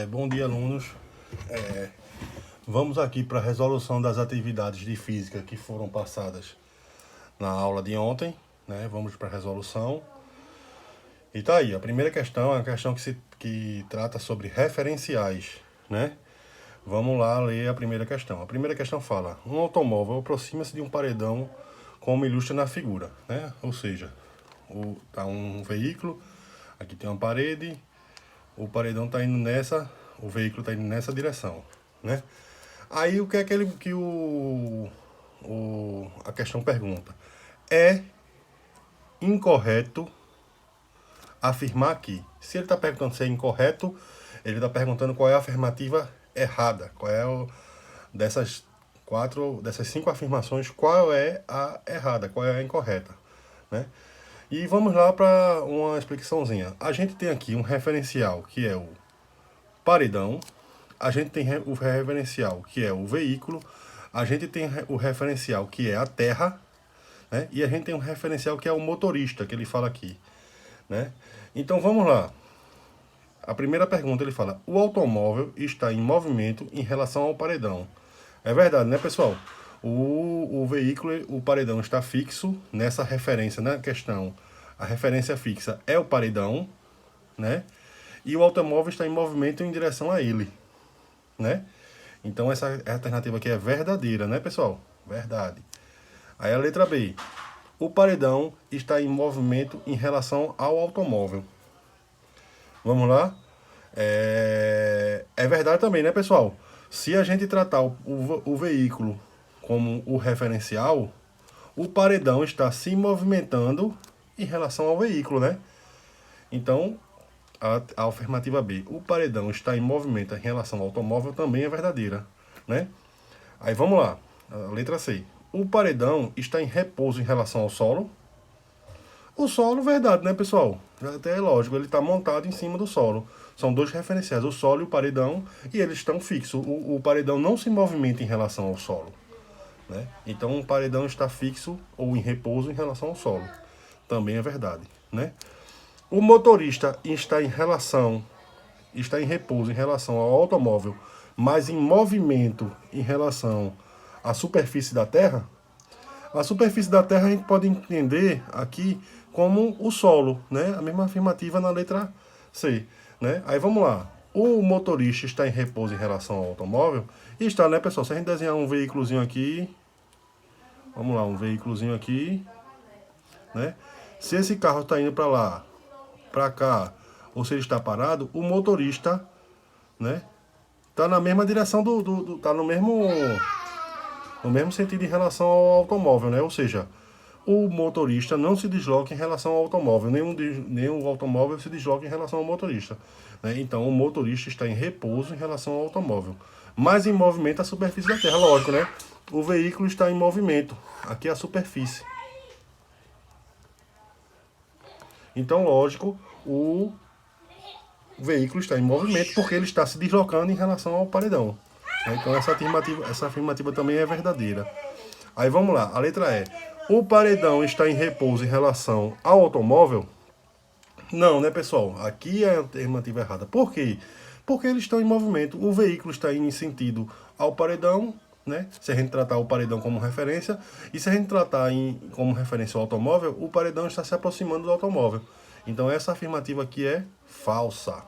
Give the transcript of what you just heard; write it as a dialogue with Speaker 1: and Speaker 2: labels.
Speaker 1: Bom dia, alunos. Vamos aqui para a resolução das atividades de física que foram passadas na aula de ontem, né? Vamos para a resolução. E tá aí, a primeira questão é uma questão que trata sobre referenciais, né? Vamos lá ler a primeira questão. A primeira questão fala: um automóvel aproxima-se de um paredão como ilustra na figura, né? Ou seja, tá um veículo, aqui tem uma parede, o paredão está indo nessa, o veículo está indo nessa direção, né? Aí o que é que a questão pergunta? É incorreto afirmar aqui. Se ele está perguntando se é incorreto, ele está perguntando qual é a afirmativa errada, qual é dessas cinco afirmações, qual é a errada, qual é a incorreta, né? E vamos lá para uma explicaçãozinha. A gente tem aqui um referencial que é o paredão, a gente tem o referencial que é o veículo, a gente tem o referencial que é a terra, né? E a gente tem um referencial que é o motorista, que ele fala aqui, né? Então vamos lá. A primeira pergunta ele fala: o automóvel está em movimento em relação ao paredão. É verdade, né, pessoal? O veículo, o paredão está fixo nessa referência, na questão. A referência fixa é o paredão, né? E o automóvel está em movimento em direção a ele, né? Então essa alternativa aqui é verdadeira, né, pessoal? Verdade. Aí a letra B. O paredão está em movimento em relação ao automóvel. Vamos lá? É verdade também, né, pessoal? Se a gente tratar o veículo como o referencial, o paredão está se movimentando em relação ao veículo, né? Então, a afirmativa B, o paredão está em movimento em relação ao automóvel, também é verdadeira, né? Aí vamos lá, a letra C. O paredão está em repouso em relação ao solo. O solo, verdade, né, pessoal? Até é lógico, ele está montado em cima do solo. São dois referenciais, o solo e o paredão, e eles estão fixos. O paredão não se movimenta em relação ao solo, né? Então o paredão está fixo ou em repouso em relação ao solo. Também é verdade, né? O motorista está em repouso em relação ao automóvel, mas em movimento em relação à superfície da Terra. A superfície da Terra a gente pode entender aqui como o solo, né? A mesma afirmativa na letra C, né? Aí vamos lá. O motorista está em repouso em relação ao automóvel. E está, né, pessoal? Se a gente desenhar um veículozinho aqui, vamos lá, um veículozinho aqui, né? Se esse carro está indo para lá, para cá, ou se ele está parado, o motorista, né, tá na mesma direção tá no mesmo sentido em relação ao automóvel, né? Ou seja, o motorista não se desloca em relação ao automóvel, nem o automóvel se desloca em relação ao motorista, né? Então o motorista está em repouso em relação ao automóvel, mas em movimento a superfície da Terra, lógico, né? O veículo está em movimento, aqui é a superfície. Então, lógico, o veículo está em movimento porque ele está se deslocando em relação ao paredão. Então essa afirmativa também é verdadeira. Aí vamos lá, a letra E. O paredão está em repouso em relação ao automóvel? Não, né, pessoal? Aqui é a afirmativa errada. Por quê? Porque eles estão em movimento. O veículo está indo em sentido ao paredão, né? Se a gente tratar o paredão como referência, e se a gente tratar como referência ao automóvel, o paredão está se aproximando do automóvel. Então essa afirmativa aqui é falsa.